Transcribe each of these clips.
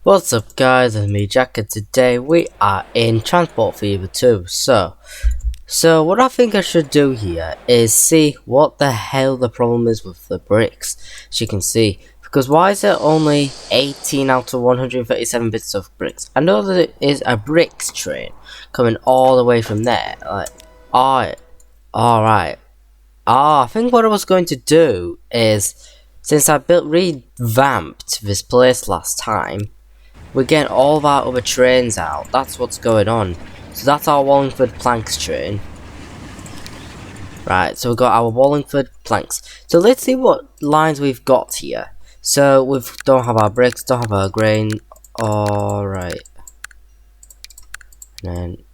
What's up guys, it's me Jack, and today we are in Transport Fever 2. So what I think I should do here is see what the hell the problem is with the bricks, as you can see. Because why is there only 18 out of 137 bits of bricks? I know that it is a bricks train coming all the way from there. Alright. I think what I was going to do is, since I revamped this place last time, we're getting all of our other trains out. That's what's going on. So that's our Wallingford Planks train. Right, so we've got our Wallingford Planks. So let's see what lines we've got here. So we don't have our bricks, don't have our grain. Alright. And then,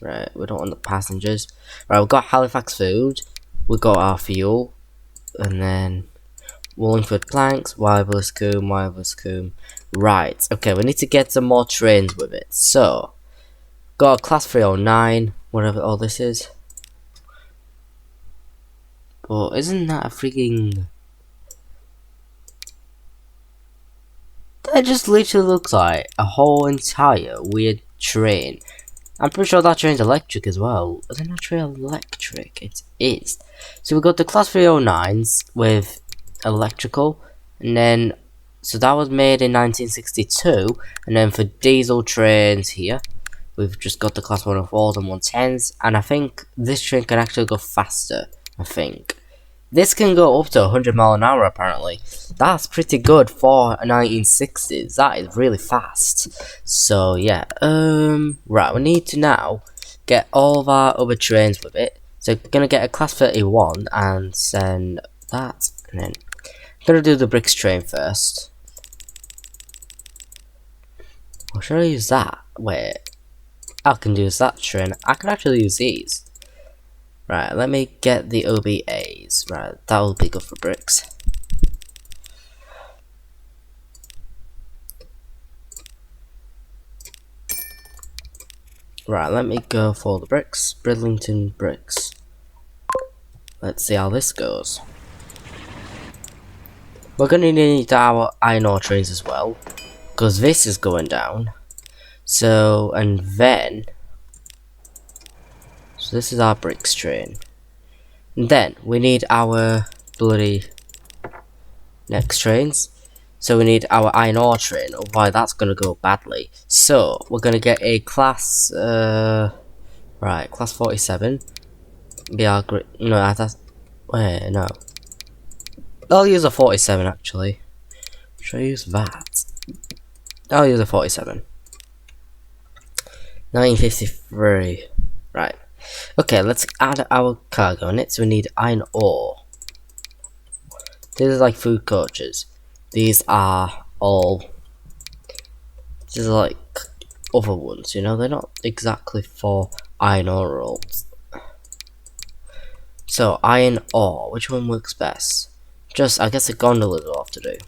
right, we don't want the passengers. Right, we've got Halifax Food. We've got our fuel. And then Wallingford Planks, Wireless Coombe. Right, okay, we need to get some more trains with it. So, got a class 309, whatever all this is. But isn't that a freaking... That just literally looks like a whole entire weird train. I'm pretty sure that train's electric as well. Isn't that train electric? It is. So we got the class 309s with electrical, and then so that was made in 1962, and then for diesel trains here we've just got the class 104s and 110s, and I think this train can actually go faster. I think this can go up to 100 miles an hour apparently. That's pretty good for a 1960s. That is really fast. So yeah, right, we need to now get all of our other trains with it. So we're gonna get a class 31 and send that, and then I'm gonna do the bricks train first. Or should I use that? Wait, I can use that train. I can actually use these. Right, let me get the OBAs. Right, that will be good for bricks. Right, let me go for the bricks. Bridlington bricks. Let's see how this goes. We're gonna need our iron ore trains as well, because this is going down. So, and then, so this is our bricks train. And then we need our bloody next trains. So we need our iron ore train, otherwise that's gonna go badly. So we're gonna get a class, right, class 47. Be our no, that's wait, no. I'll use a 47 actually. Should I use that? I'll use a 47. 1953. Right. Okay, let's add our cargo in it. So we need iron ore. These are like food coaches. These are all. These are like other ones, you know. They're not exactly for iron ore rolls. So iron ore. Which one works best? Just, I guess the gondolas will have to do.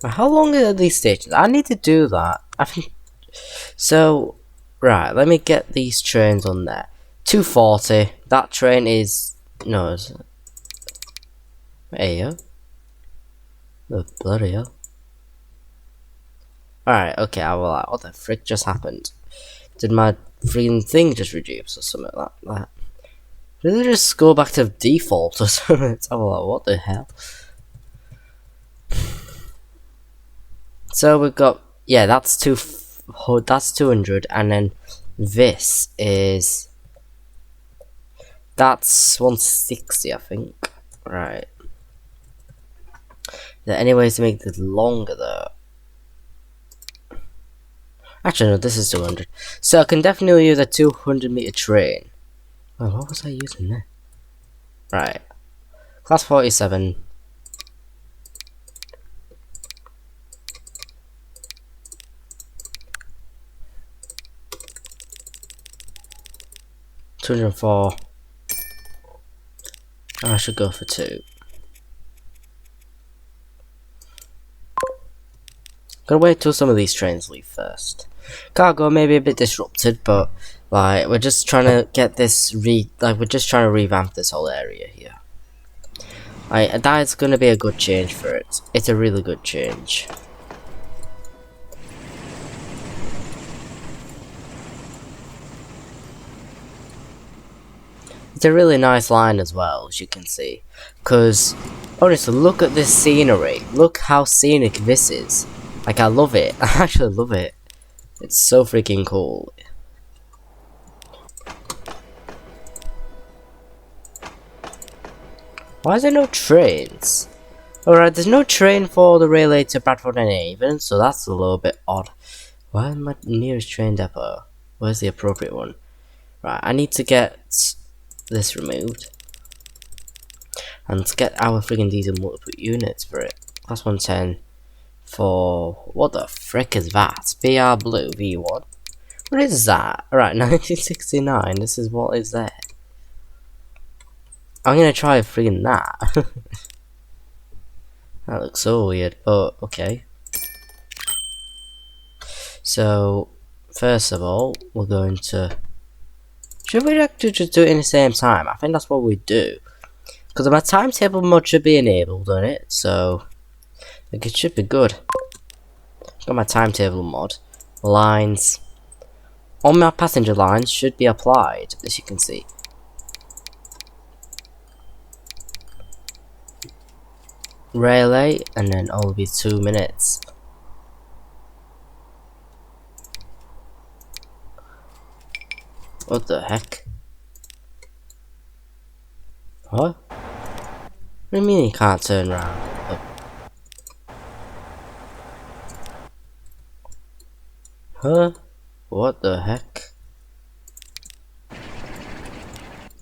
How long are these stations? I need to do that. I think so. Right, let me get these trains on there. 240. That train is no. Is it? Hey, oh bloody hell! Alright, okay. I will. What the frick just happened? Did my freaking thing just reduce or something like that? Did it just go back to default or something? What the hell? So we've got, yeah, that's 200, and then this is, that's 160, I think. Right. Is there any ways to make this longer though? Actually, no, this is 200. So I can definitely use a 200-meter train. Oh, what was I using there? Right. Class 47. $204. I should go for 2. Gotta wait till some of these trains leave first. Cargo may be a bit disrupted, but like we're just trying to get this we're just trying to revamp this whole area here. That is gonna be a good change for it. It's a really good change. It's a really nice line as well, as you can see. Because, honestly, look at this scenery. Look how scenic this is. Like, I love it. I actually love it. It's so freaking cool. Why is there no trains? Alright, there's no train for the railway to Bradford and Avon, so that's a little bit odd. Where is my nearest train depot? Where's the appropriate one? Right, I need to get this removed. And to get our friggin' diesel multiple units for it. Class 110 for... What the frick is that? BR Blue V1. What is that? Right, 1969. This is what is there. I'm gonna try friggin' that. That looks so weird, but okay. So, first of all, we're going to... Should we actually just do it in the same time? I think that's what we do. Because my timetable mod should be enabled on it, so... I think it should be good. Got my timetable mod. Lines. All my passenger lines should be applied, as you can see. Railway, and then all will be 2 minutes. What the heck? What? What do you mean you can't turn around? Oh. Huh? What the heck?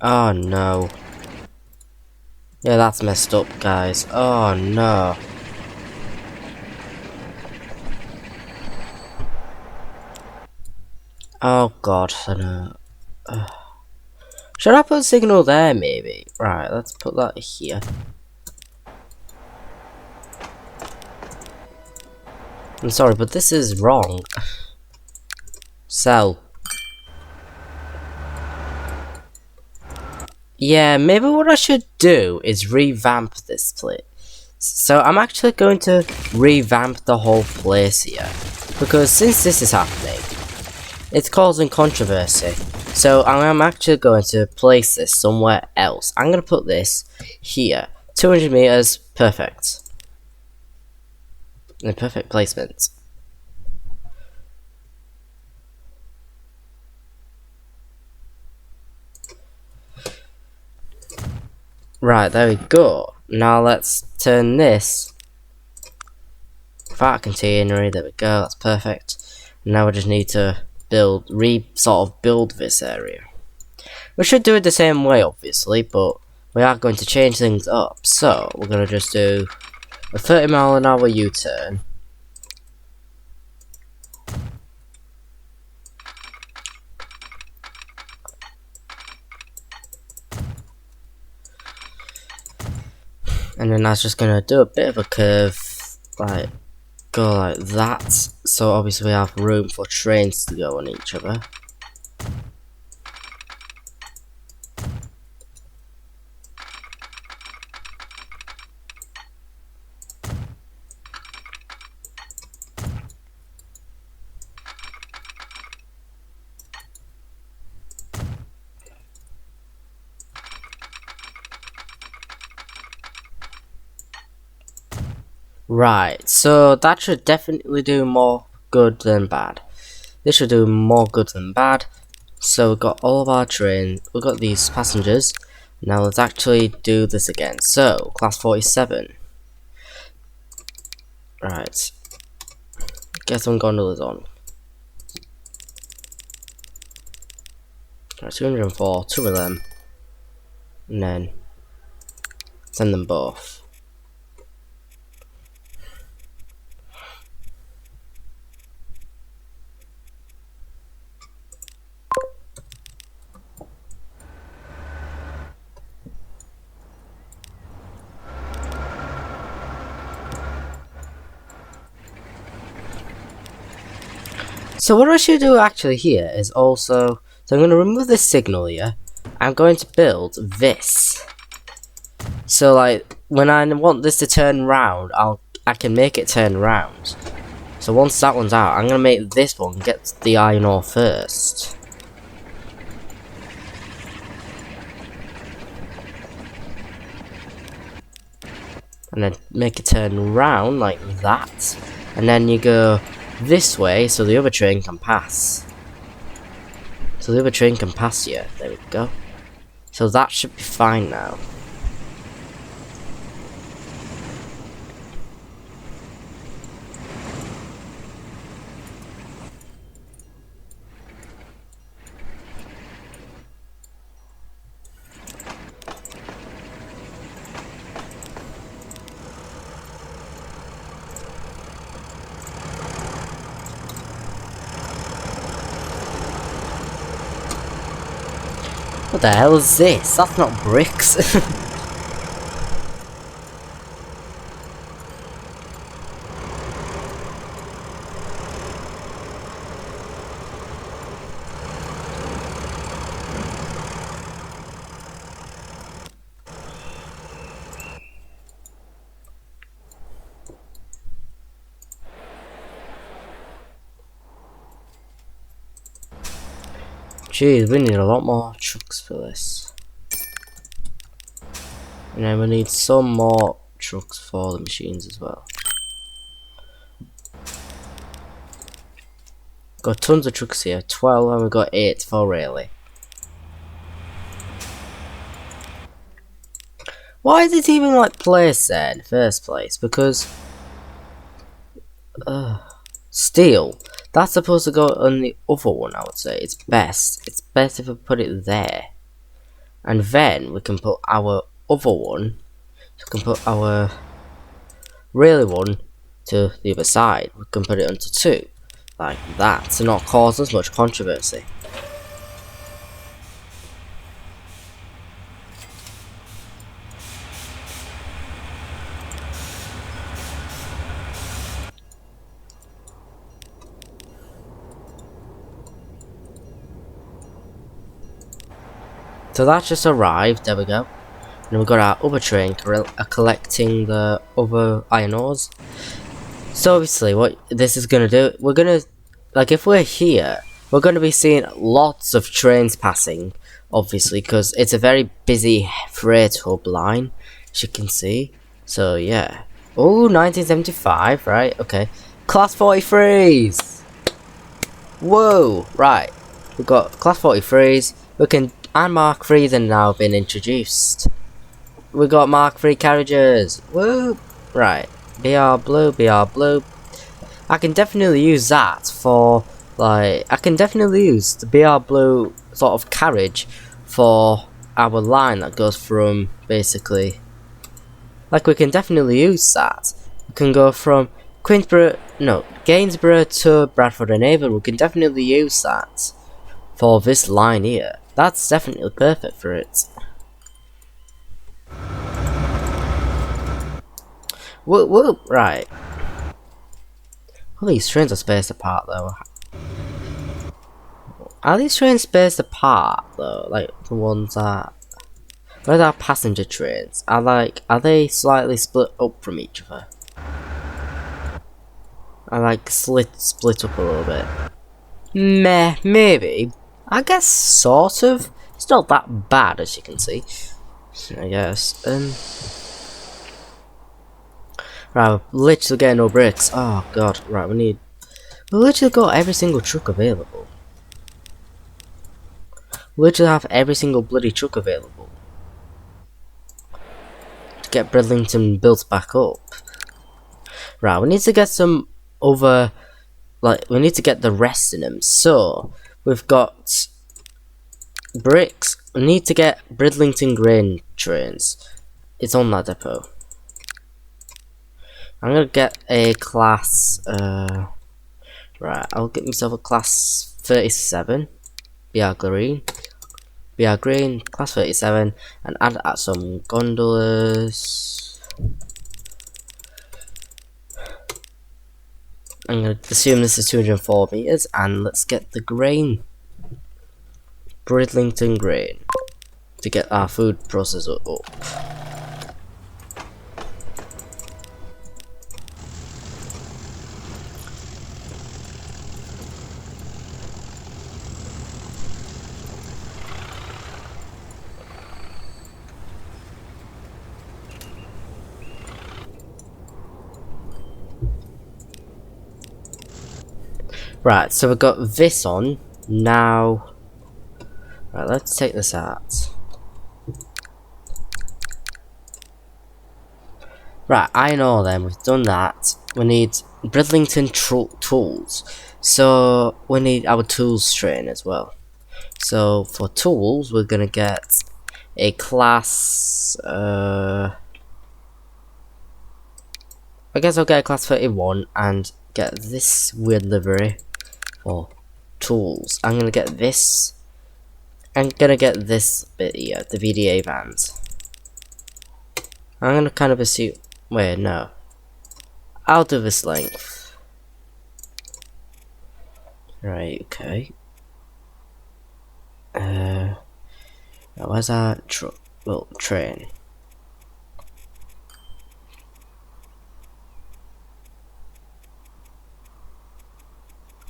Oh no. Yeah, that's messed up, guys. Oh no. Oh god, I know. Should I put a signal there, maybe? Right, let's put that here. I'm sorry, but this is wrong. Sell. Yeah, maybe what I should do is revamp this place. So I'm actually going to revamp the whole place here. Because since this is happening, it's causing controversy. So I'm actually going to place this somewhere else. I'm going to put this here. 200 meters, perfect. In perfect placement. Right, there we go. Now let's turn this fat container. There we go, that's perfect. Now we just need to build, sort of build this area. We should do it the same way, obviously, but we are going to change things up. So we're going to just do a 30-mile-an-hour U-turn. And then that's just gonna do a bit of a curve, like go like that. So obviously we have room for trains to go on each other. Right, so that should definitely do more good than bad. This should do more good than bad. So we've got all of our trains, we've got these passengers. Now let's actually do this again. So, class 47. Right. Get some gondolas on. Right, 204, 2 of them. And then send them both. So what I should do actually here is also, so I'm going to remove this signal here. I'm going to build this. So like, when I want this to turn round, I can make it turn round. So once that one's out, I'm gonna make this one get the iron ore first. And then make it turn round like that. And then you go this way so the other train can pass. So the other train can pass you. There we go. So that should be fine now. What the hell is this? That's not bricks. Jeez, we need a lot more trucks for this. And then we need some more trucks for the machines as well. Got tons of trucks here, 12 and we got 8 for really. Why is it even like placed there in the first place? Because steel, that's supposed to go on the other one. I would say it's best if we put it there, and then we can put our other one, so we can put our really one to the other side. We can put it onto 2 like that to not cause as much controversy. So that just arrived, there we go. And we've got our other train collecting the other iron ores. So obviously what this is going to do, we're going to, like if we're here, we're going to be seeing lots of trains passing, obviously, because it's a very busy freight hub line, as you can see. So yeah. Oh, 1975, right, okay. Class 43s! Whoa, right. We've got Class 43s, we can, and Mark 3s are now been introduced. We got Mark 3 carriages. Woo! Right. BR blue, BR blue. I can definitely use that for, like, I can definitely use the BR blue sort of carriage for our line that goes from, basically, like, we can definitely use that. We can go from Gainsborough to Bradford and Avon. We can definitely use that for this line here. That's definitely perfect for it. Whoa, right. All these trains are spaced apart though. Are these trains spaced apart though? Like the ones that... Where's our passenger trains? Are they slightly split up from each other? Are like split up a little bit? Meh, maybe. I guess sort of. It's not that bad as you can see. I guess. Right, we're literally getting no bricks. Oh god, right, we literally got every single truck available. We literally have every single bloody truck available to get Bridlington built back up. Right, we need to get some other, like, we need to get the rest in them. So, we've got bricks. We need to get Bridlington grain trains. It's on that depot. I'm gonna get a class, right, I'll get myself a class 37, BR green, class 37, and add some gondolas. I'm gonna assume this is 204 meters, and let's get the grain, Bridlington grain, to get our food processor up. Right, so we've got this on now. Right, let's take this out. Right, I know then, we've done that. We need Bridlington tools. So we need our tools train as well. So for tools, we're gonna get a class. I guess I'll get a class 31 and get this weird livery for tools. I'm gonna get this. I'm gonna get this bit here, the VDA bands. I'm gonna kind of assume. Wait, no. I'll do this length. Right, okay. Now where's our train?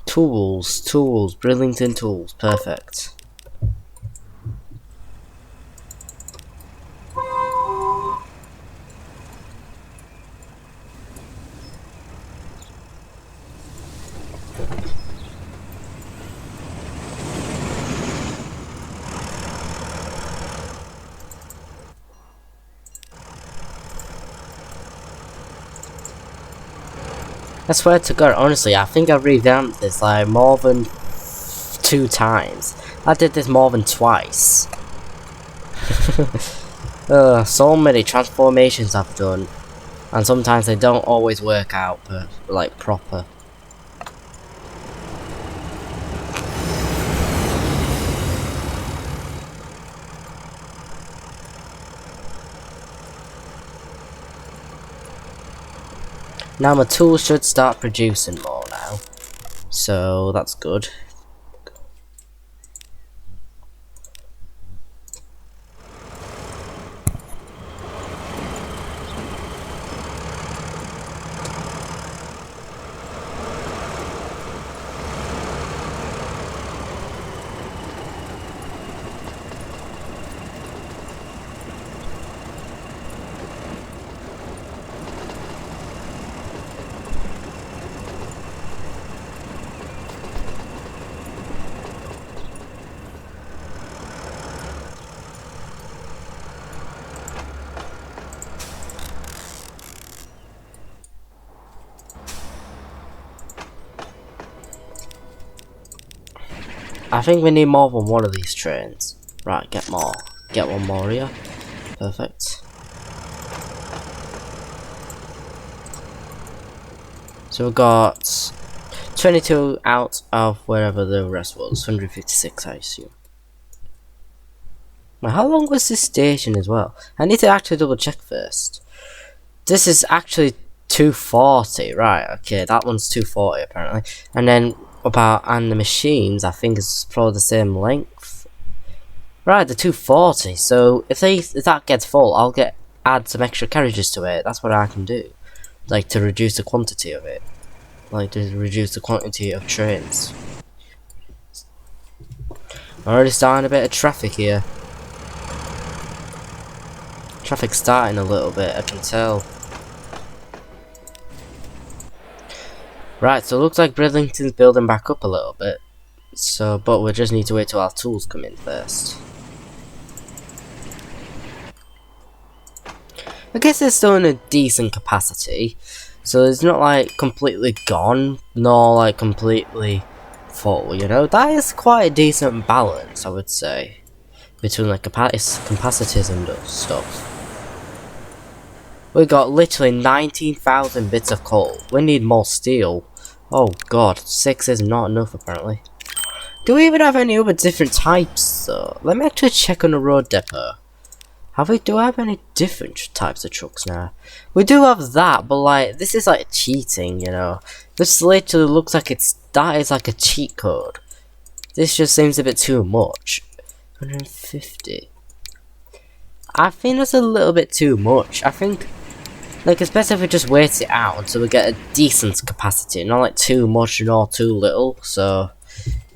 Tools, Bridlington tools, perfect. I swear to God, honestly, I think I revamped this like more than 2 times. I did this more than twice. So many transformations I've done, and sometimes they don't always work out, like proper. Now my tools should start producing more now, so that's good. I think we need more than one of these trains. Right, get more. Get one more here. Perfect. So we've got 22 out of wherever the rest was. 156, I assume. Now, how long was this station as well? I need to actually double check first. This is actually 240, right? Okay, that one's 240 apparently. And then and the machines, I think is probably the same length. Right, the 240. So if that gets full, I'll add some extra carriages to it. That's what I can do, like to reduce the quantity of it, like to reduce the quantity of trains. I'm already starting a bit of traffic here. Traffic's starting a little bit, I can tell. Right, so it looks like Bridlington's building back up a little bit. So, but we just need to wait till our tools come in first. I guess it's still in a decent capacity. So it's not like completely gone, nor like completely full, you know? That is quite a decent balance, I would say, between like capacities and stuff. We got literally 19,000 bits of coal. We need more steel. Oh god, 6 is not enough apparently. Do we even have any other different types though? Let me actually check on the road depot. Do I have any different types of trucks now? We do have that, but like, this is like cheating, you know? This literally looks like that is like a cheat code. This just seems a bit too much. 150. I think that's a little bit too much. I think, like, it's better if we just wait it out until we get a decent capacity, not like too much nor too little. So,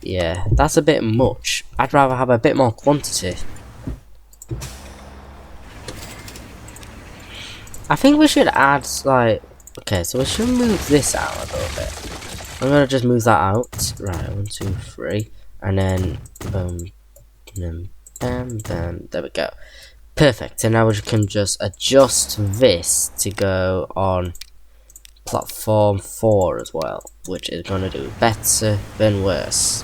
yeah, that's a bit much. I'd rather have a bit more quantity. I think we should add, like, okay, so we should move this out a little bit. I'm gonna just move that out. Right, 1, 2, 3, and then boom, boom, bam, bam. There we go. Perfect. And now we can just adjust this to go on platform 4 as well, which is gonna do better than worse.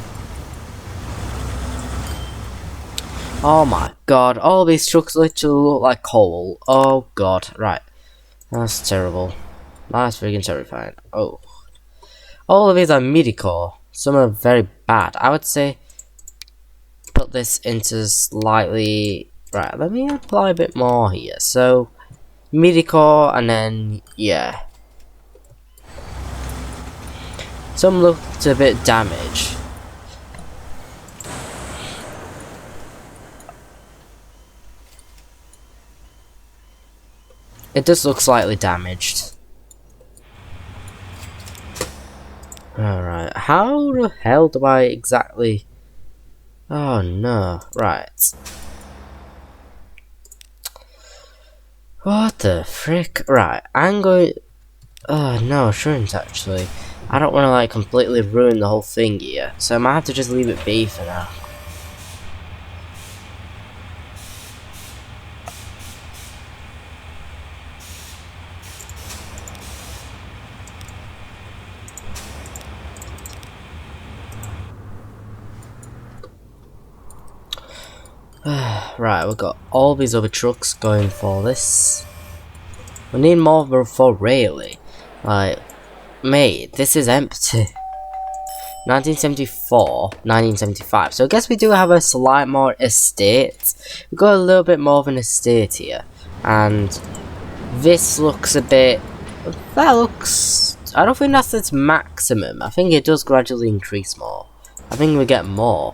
Oh my god, all these trucks literally look like coal. Oh god, right. That's terrible. That's freaking terrifying. Oh. All of these are midi-core. Some are very bad. I would say put this into slightly... Right, let me apply a bit more here. So, midi-core and then, yeah. Some looked a bit damaged. It does look slightly damaged. Alright, how the hell do I exactly... Oh no, right. What the frick? Right, I'm going... Oh no, I shouldn't actually. I don't want to like completely ruin the whole thing here, so I might have to just leave it be for now. Right, we've got all these other trucks going for this. We need more for really. Like, mate, this is empty. 1974, 1975. So I guess we do have a slight more estate. We've got a little bit more of an estate here. And this looks a bit... That looks... I don't think that's its maximum. I think it does gradually increase more. I think we get more.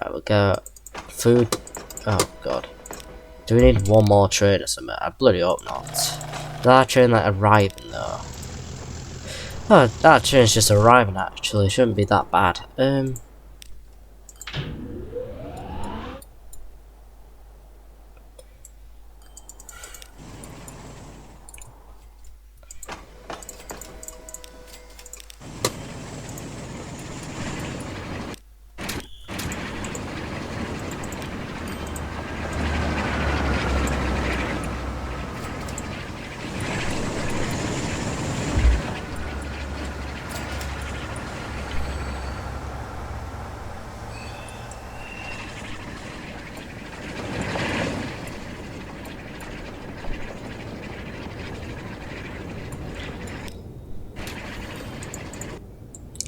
Right, we'll go... Food... Oh god. Do we need one more train or something? I bloody hope not. That train like arriving though. Oh, that train's just arriving actually. Shouldn't be that bad.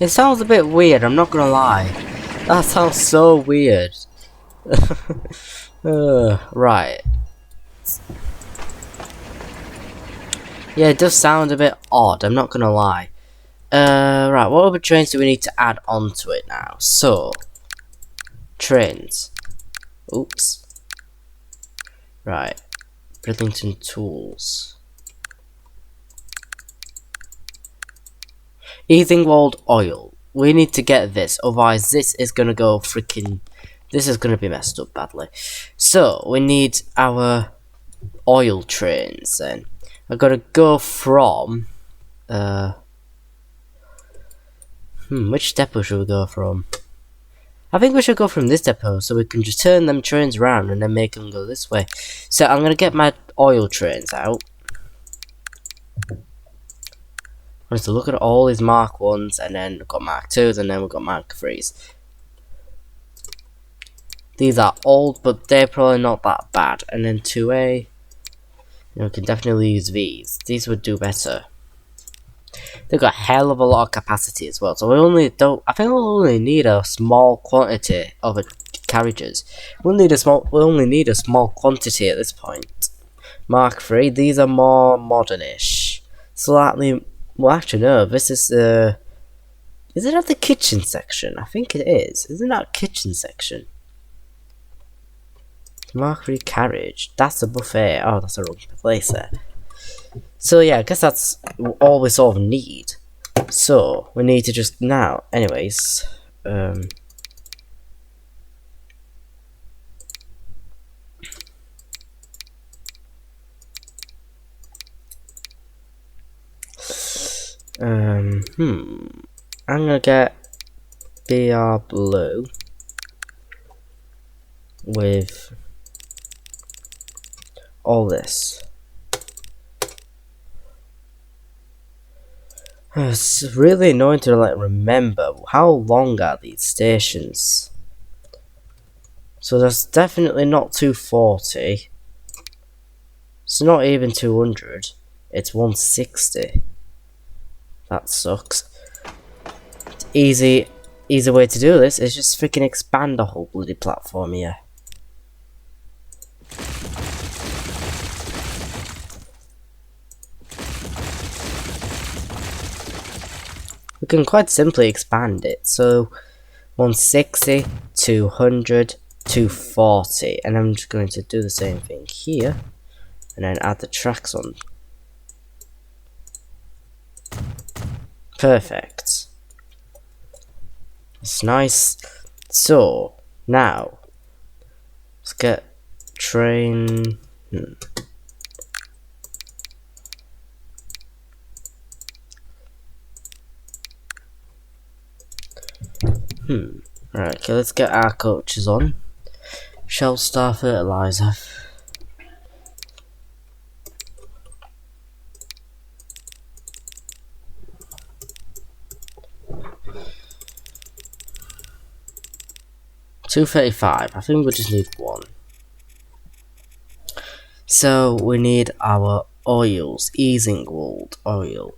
It sounds a bit weird, I'm not gonna lie. That sounds so weird. Right. Yeah, it does sound a bit odd, I'm not gonna lie. Right, what other trains do we need to add onto it now? So, trains. Oops. Right. Bridlington Tools. Easingwold Oil. We need to get this, otherwise this is gonna go freaking... This is gonna be messed up badly. So, we need our oil trains then. I've gotta go from... which depot should we go from? I think we should go from this depot, so we can just turn them trains around and then make them go this way. So, I'm gonna get my oil trains out. To look at all these Mark 1s, and then we've got Mark 2s, and then we've got Mark 3s. These are old, but they're probably not that bad. And then 2A, we can definitely use these. These would do better. They've got a hell of a lot of capacity as well, so we only don't... I think we'll only need a small quantity of carriages. We'll only need a small quantity at this point. Mark 3, these are more modernish. Slightly... Well, actually, no. This is it at the kitchen section? I think it is. Isn't that kitchen section? Mark 3 carriage. That's a buffet. Oh, that's a wrong place there. So yeah, I guess that's all we sort of need. So we need to just now. Anyways, I'm gonna get BR blue with all this. It's really annoying to remember how long are these stations. So that's definitely not 240. It's not even 200. It's 160. That sucks. Easy way to do this is just freaking expand the whole bloody platform here. We can quite simply expand it. So 160, 200, 240, and I'm just going to do the same thing here, and then add the tracks on. Perfect. It's nice. So now let's get train. Right, okay, let's get our coaches on. Shell Star Fertilizer. $235. I think we just need one. So we need our oils. Easingwold oil.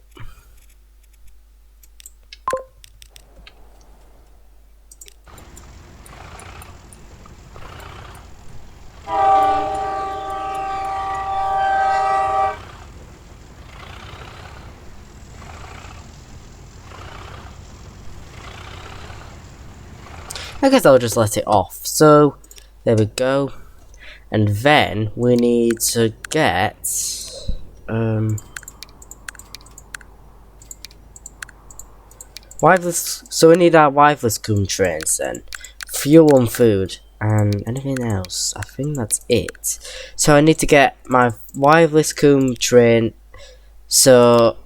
I guess I'll just let it off. So there we go. And then we need to get wiveless. So we need our wiveless coom trains then. Fuel and food and anything else. I think that's it. So I need to get my wiveless coom train. So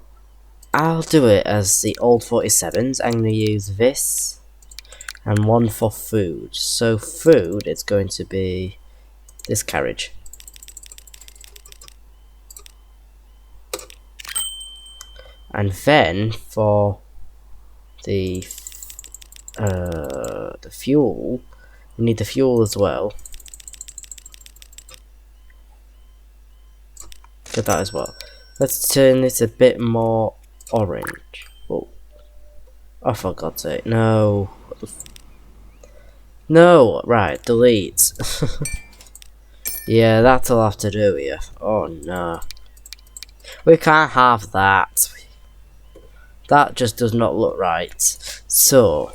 I'll do it as the old 47s. I'm gonna use this and one for food. So food is going to be this carriage. And then for the fuel, we need the fuel as well. Get that as well. Let's turn this a bit more orange. Oh, for God's sake, no. No, right, delete. Yeah, that's all I have to do here. Oh no. We can't have that. That just does not look right. So,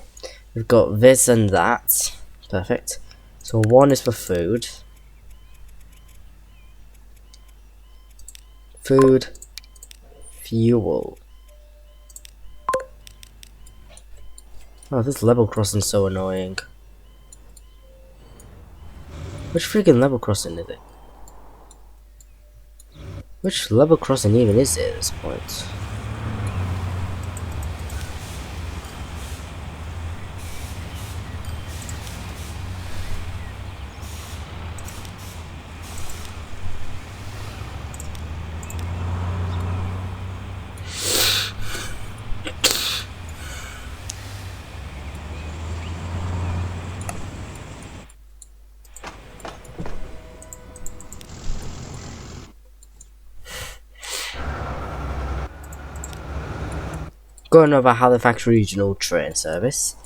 we've got this and that. Perfect. So one is for food. Food. Fuel. Oh, this level crossing is so annoying. Which freaking level crossing is it? Which level crossing even is it at this point? Going over Halifax Regional Train Service.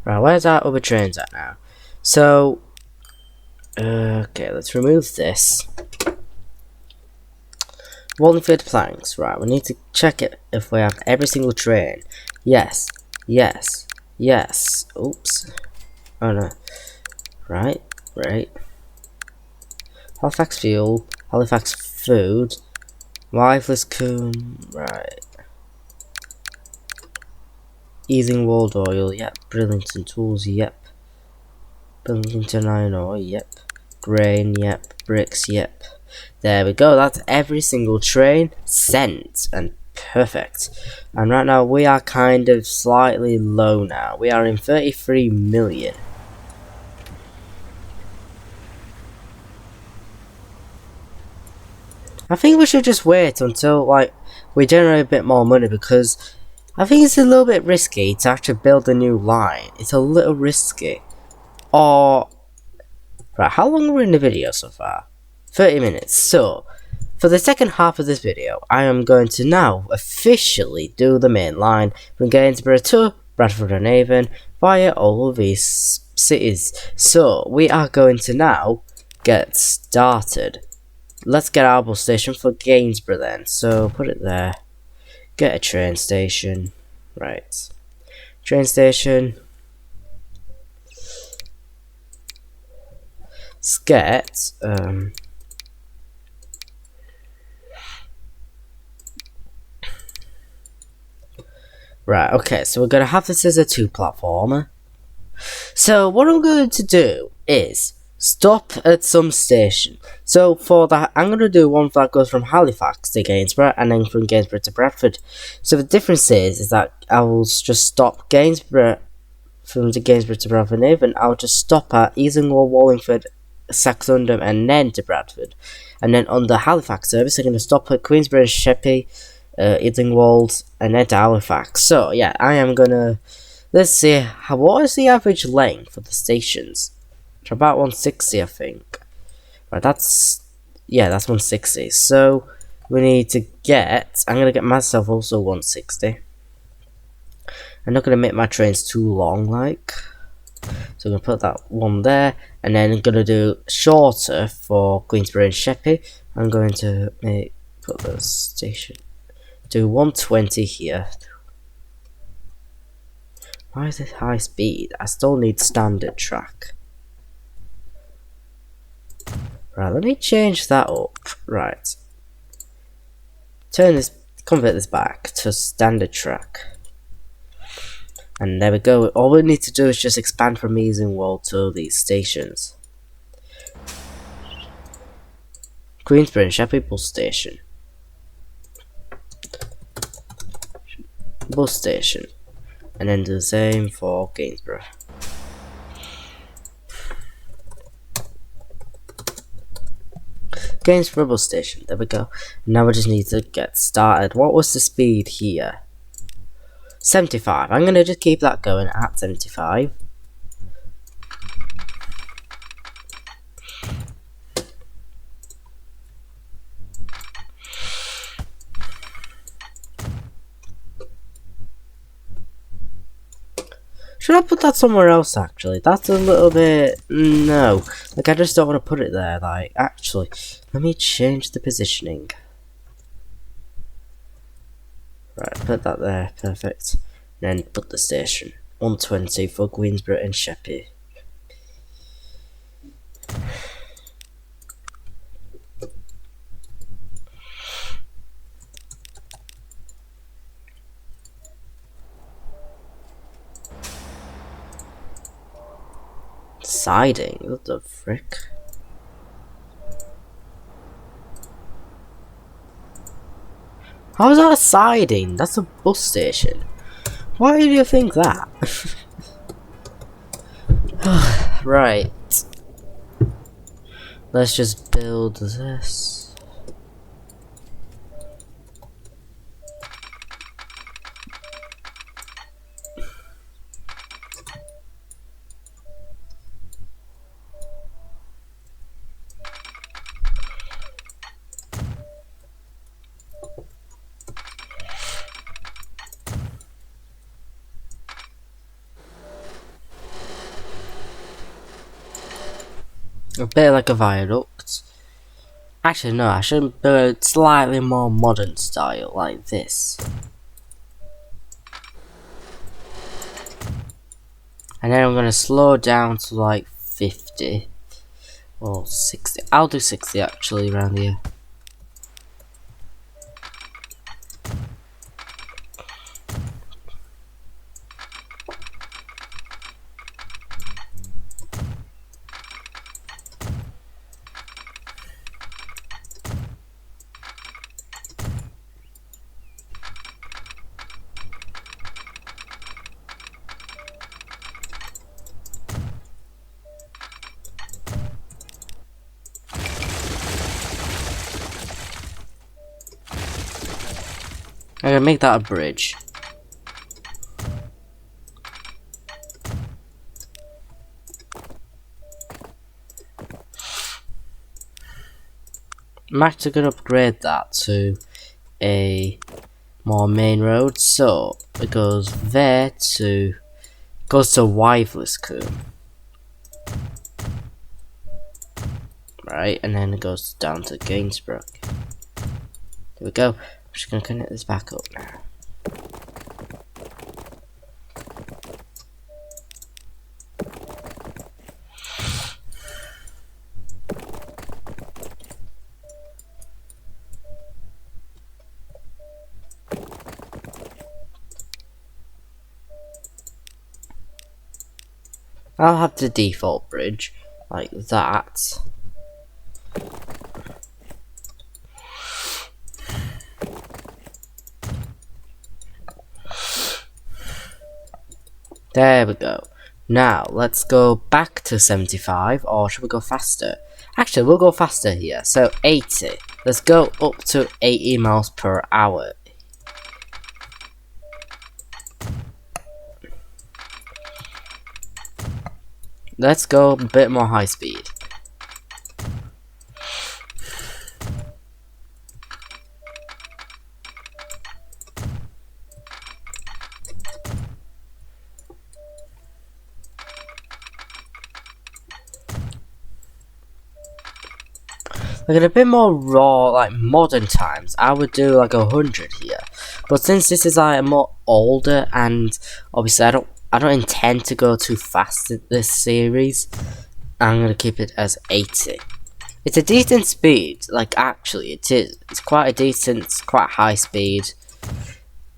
Right, where's our other trains at now? So, okay, let's remove this. Wallingford planks. Right, we need to check it if we have every single train. Yes, yes, yes. Oops. Oh no. Right. Halifax fuel, Halifax food, wiveless coom. Right. Easing walled oil, yep. Bridlington tools, yep. Bridlington iron ore, yep. Grain, yep. Bricks, yep. There we go, that's every single train sent, and perfect. And right now we are kind of slightly low now. We are in 33 million. I think we should just wait until like we generate a bit more money, because I think it's a little bit risky to actually build a new line. It's a little risky. Or right, how long are we in the video so far? 30 minutes. So for the second half of this video, I am going to now officially do the main line from Gainsborough to Bradford and Avon via all of these cities. So we are going to now get started. Let's get our bus station for Gainsborough then. So put it there. Get a train station. Right. Train station. Let's get right, okay, so we're gonna have this as a 2-platformer. So what I'm going to do is stop at some station. So for that, I'm going to do one that goes from Halifax to Gainsborough and then from Gainsborough to Bradford. So the difference is that I will just stop Gainsborough from the Gainsborough to Bradford and Avon. I'll just stop at Easingwold, Wallingford, Saxondham and then to Bradford. And then on the Halifax service, I'm going to stop at Queensborough and Sheppey, Easingwold and then to Halifax. So yeah, I am going to... Let's see, what is the average length for the stations? It's about 160, I think. Right, that's 160. So, we need to get, I'm going to get myself also 160. I'm not going to make my trains too long, like. So, I'm going to put that one there. And then I'm going to do shorter for Queensborough and Sheppey. I'm going to put the station, do 120 here. Why is it high speed? I still need standard track. Right, let me change that up. Right. Convert this back to standard track. And there we go. All we need to do is just expand from Easingwold to these stations. Queensborough and Sheppey bus station. Bus station. And then do the same for Gainsborough. Gainsborough bus station, there we go. Now we just need to get started. What was the speed here? 75. I'm going to just keep that going at 75. Should I put that somewhere else, actually? That's a little bit... No. Like, I just don't want to put it there. Like, actually, let me change the positioning. Right, put that there. Perfect. And then put the station. 120 for Queensborough and Sheppey. Siding? What the frick? How is that a siding? That's a bus station. Why do you think that? Right. Let's just build this. A bit like a viaduct. Actually, no, I should build slightly more modern style, like this. And then I'm gonna slow down to like 50 or 60. I'll do 60 actually around here. I'm gonna make that a bridge. I'm actually gonna upgrade that to a more main road, so it goes there to Wiveless right, and then it goes down to Gainsborough. There we go. I'm just gonna connect this back up now. I'll have the default bridge like that. There we go. Now let's go back to 75, or should we go faster? Actually, we'll go faster here. So 80. Let's go up to 80 miles per hour. Let's go a bit more high speed. Like in a bit more raw, like modern times, I would do like 100 here. But since this is like more older, and obviously I don't intend to go too fast in this series, I'm gonna keep it as 80. It's a decent speed, like actually it is. It's quite a decent, quite high speed.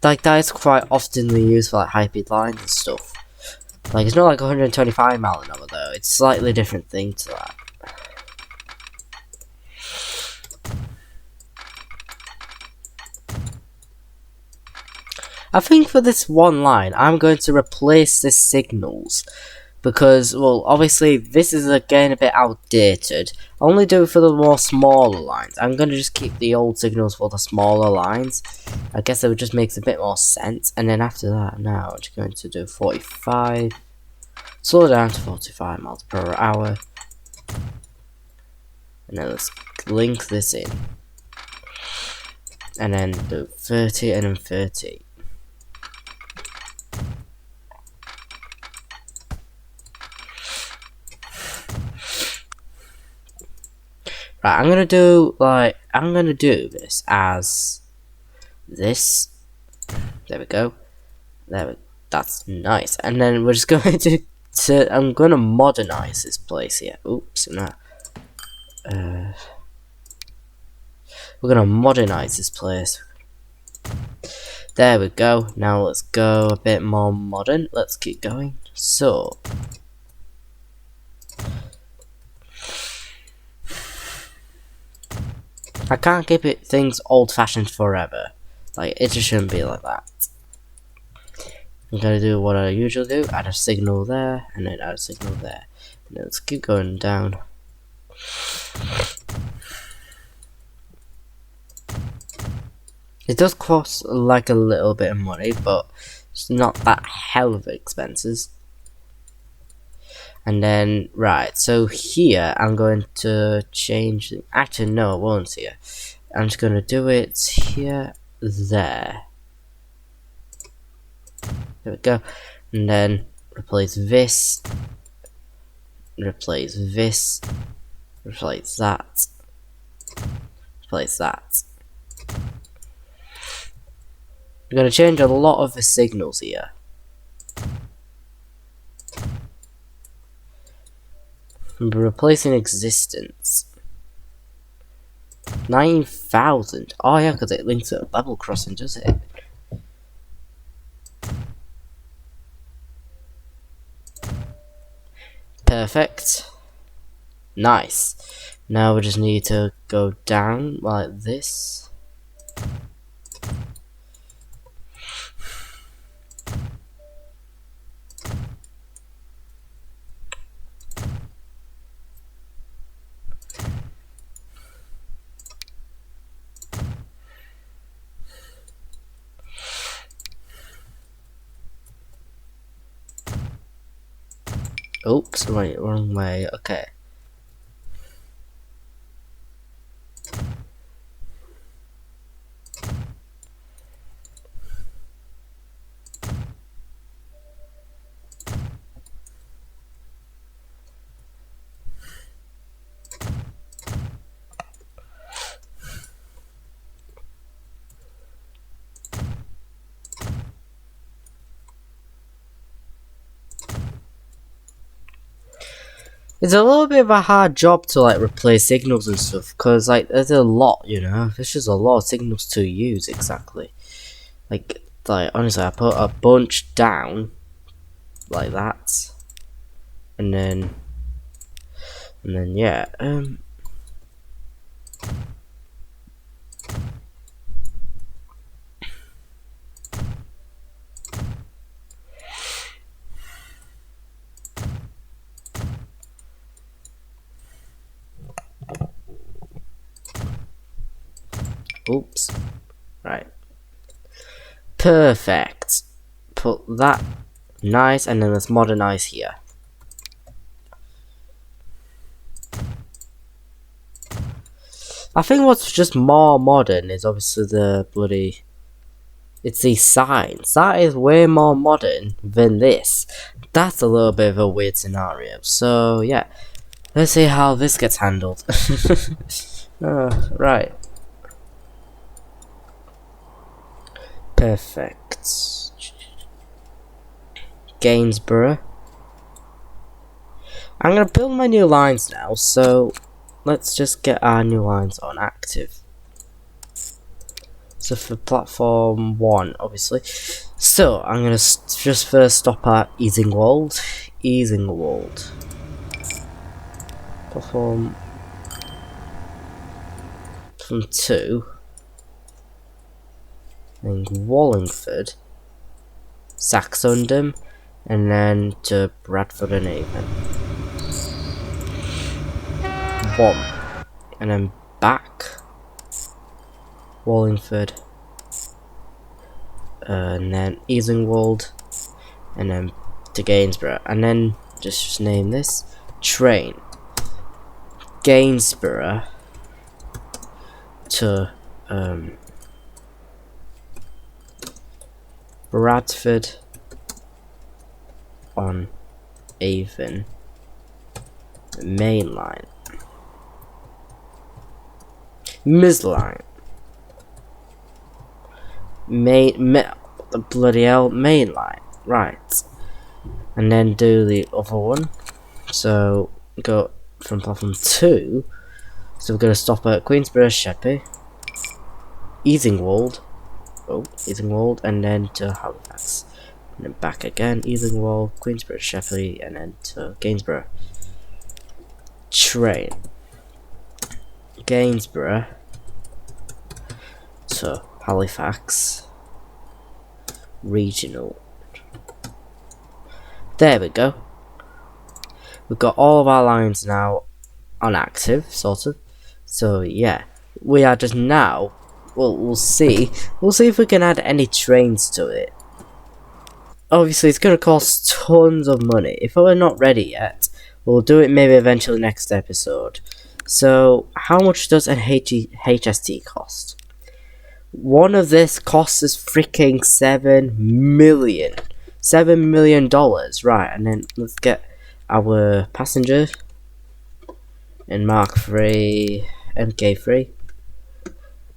Like that is quite oftenly used for like high speed lines and stuff. Like it's not like 125 mile an hour though. It's a slightly different thing to that. I think for this one line, I'm going to replace the signals. Because, well, obviously, this is again a bit outdated. I'll only do it for the more smaller lines. I'm going to just keep the old signals for the smaller lines. I guess it just makes a bit more sense. And then after that, now I'm just going to do 45. Slow down to 45 miles per hour. And then let's link this in. And then do 30 and then 30. Right, I'm gonna do this as this. There we go. That's nice. And then we're just going to I'm gonna modernize this place here. Oops, no. We're gonna modernize this place. There we go. Now let's go a bit more modern. Let's keep going. So. I can't keep things old-fashioned forever. Like, it just shouldn't be like that. I'm gonna do what I usually do, add a signal there, and then add a signal there. And then let's keep going down. It does cost like a little bit of money, but it's not that hell of expenses. And then, right, so here I'm going to change, actually no, it won't here. I'm just going to do it here, there. There we go. And then replace this, replace this, replace that, replace that. We're going to change a lot of the signals here. We're replacing existence. 9,000. Oh yeah, because it links to a level crossing, does it? Perfect. Nice. Now we just need to go down like this. Oops, wait, wrong way. Okay. It's a little bit of a hard job to like replace signals and stuff, cause like there's a lot, you know. There's just a lot of signals to use exactly. Like honestly, I put a bunch down like that, and then yeah. Oops. Right. Perfect. Put that nice, and then let's modernize here. I think what's just more modern is obviously the bloody. It's the sign. That is way more modern than this. That's a little bit of a weird scenario. So yeah, let's see how this gets handled. Right. Perfect. Gainsborough. I'm gonna build my new lines now, so let's just get our new lines on active. So for platform 1, obviously. So I'm gonna just first stop at Easingwold. Easingwold. Platform 2. Then Wallingford. Saxondham. And then to Bradford and Avon. 1. And then back. Wallingford. And then Easingwold. And then to Gainsborough. And then just name this train. Gainsborough to Bradford on Avon mainline. Midline. The bloody hell mainline. Right. And then do the other one. So go from platform 2. So we're gonna stop at Queensborough, Sheppey, Easingwold. Easingwold, and then to Halifax. And then back again, Easingwold, Queensborough, Sheppey, and then to Gainsborough. Train. Gainsborough to Halifax. Regional. There we go. We've got all of our lines now on active, sort of. So yeah, we are just now. Well, we'll see. We'll see if we can add any trains to it. Obviously, it's going to cost tons of money. If we're not ready yet, we'll do it maybe eventually next episode. So, how much does an HST cost? One of this costs us freaking $7 million. $7 million. Right, and then let's get our passenger in Mark 3, MK 3.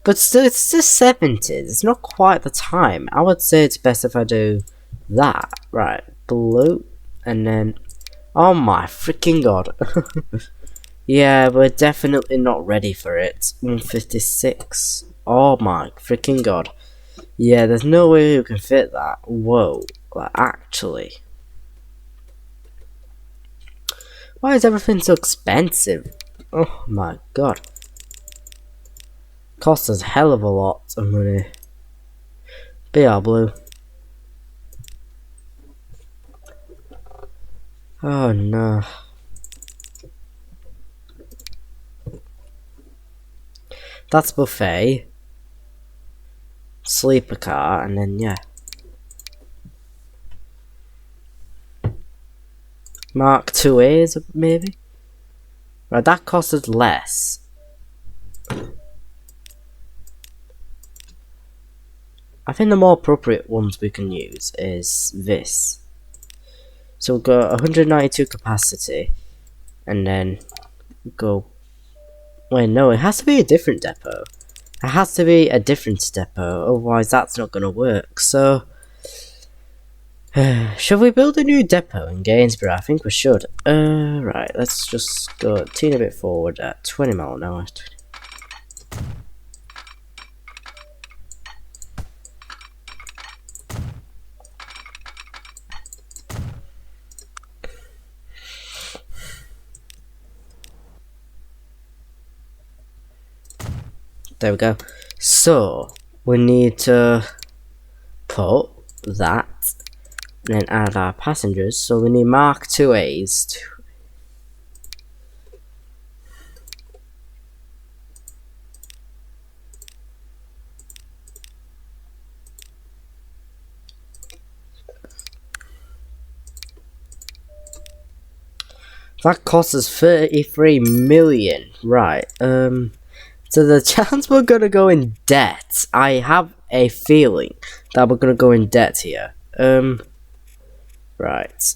But still, it's just 70s. It's not quite the time. I would say it's best if I do that. Right, blue, and then, oh my freaking god. Yeah, we're definitely not ready for it. 156. Oh my freaking god. Yeah, there's no way we can fit that. Whoa, like actually. Why is everything so expensive? Oh my god. Costs us a hell of a lot of money. BR Blue. Oh no. That's buffet. Sleeper car, and then yeah. Mark 2As, maybe? Right, that cost us less. I think the more appropriate ones we can use is this. So we'll go 192 capacity, and then go... Wait, no, it has to be a different depot. It has to be a different depot, otherwise that's not going to work. So, should we build a new depot in Gainsborough? I think we should. Right, let's just go a teeny bit forward at 20 mile an hour. There we go. So, we need to put that, and then add our passengers. So we need Mark 2As to... That costs us 33 million. Right, so the chance we're gonna go in debt, I have a feeling that we're gonna go in debt here. Right.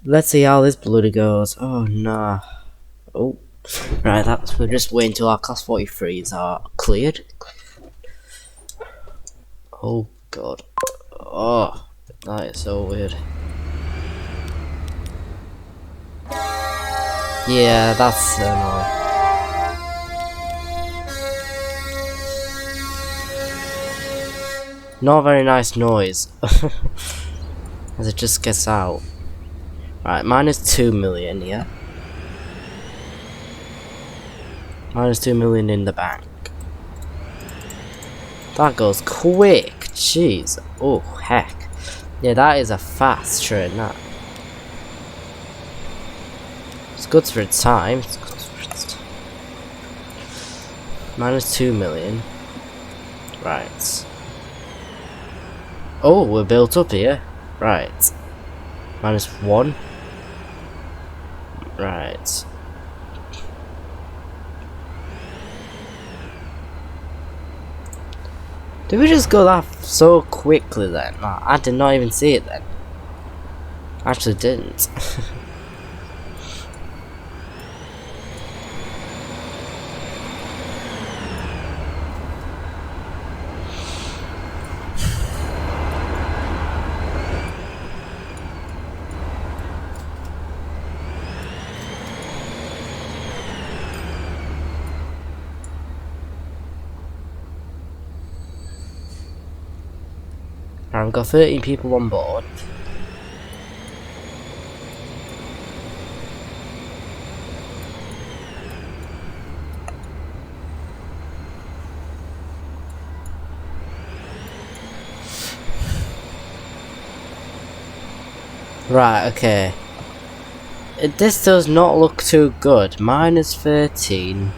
Let's see how this bloody goes. Oh no. Oh. Right, we're just waiting until our class 43s are cleared. Oh god. Oh, that is so weird. Yeah, that's annoying. Not a very nice noise. As it just gets out. Right, minus 2 million, yeah. Minus 2 million in the bank. That goes quick, jeez. Oh, heck. Yeah, that is a fast train, that. It's good for its time. It's good for its time. Minus 2 million. Right. Oh, we're built up here. Right. Minus 1. Right. Did we just go that so quickly then? No, I did not even see it then. I actually didn't. I've got 13 people on board. Right, okay. This does not look too good. Minus 13.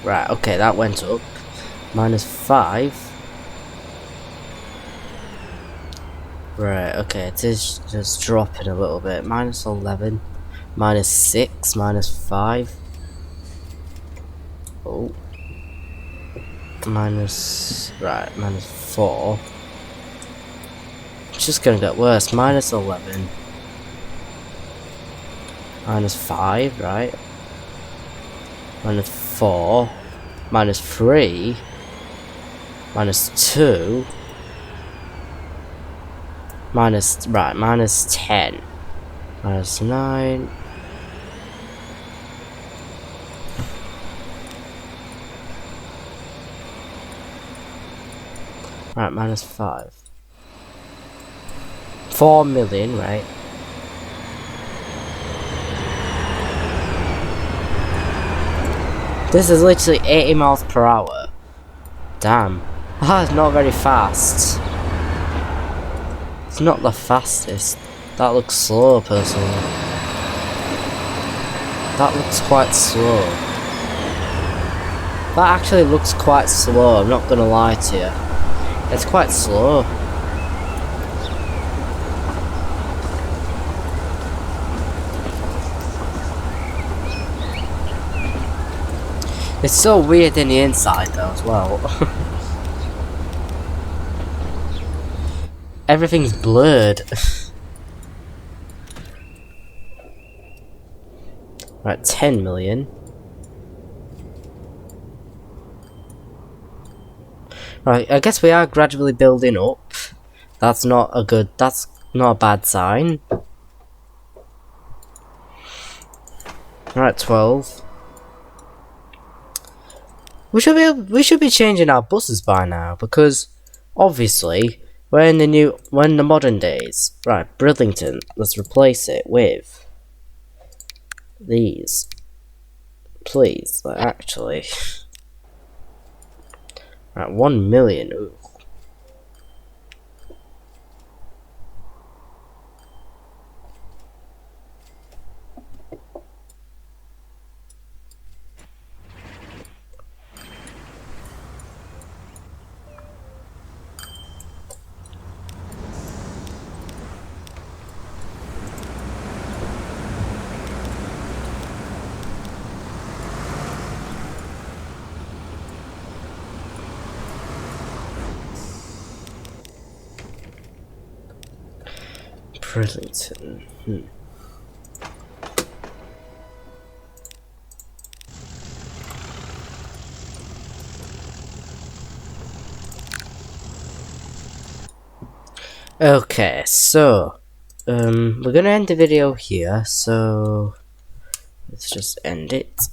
Right, okay, that went up. Minus 5. Right, okay, it is just dropping a little bit. Minus 11. Minus 6. Minus 5. Oh. Minus... Right, minus 4. It's just gonna get worse. Minus 11. Minus 5, right? Minus 4. Minus 3. Minus 2. Minus 10. Minus 9. Right, minus 5. 4 million, right? This is literally 80 miles per hour. Damn. That's not very fast. It's not the fastest. That looks slow, personally. That looks quite slow. That actually looks quite slow, I'm not gonna lie to you. It's quite slow. It's so weird in the inside though as well. Everything's blurred. Right, 10 million. Right, I guess we are gradually building up. That's not a bad sign. Right, 12. We should be changing our buses by now, because obviously we're in the modern days. Right, Bridlington. Let's replace it with these. Please, like, actually. Right, 1 million. Ooh. Bridlington. Okay, so we're gonna end the video here, so let's just end it.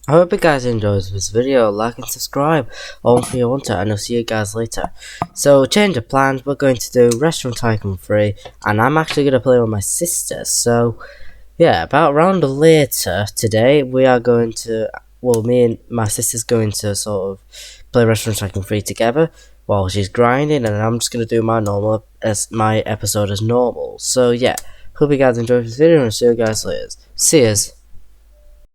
I hope you guys enjoyed this video. Like and subscribe all if you want to, and I'll see you guys later. So, change of plans, we're going to do Restaurant Tycoon 3, and I'm actually going to play with my sister. So, yeah, about around later today, we are going to, well, me and my sister's going to sort of play Restaurant Tycoon 3 together while she's grinding, and I'm just going to do my episode as normal. So, yeah, hope you guys enjoyed this video, and I'll see you guys later. See yous.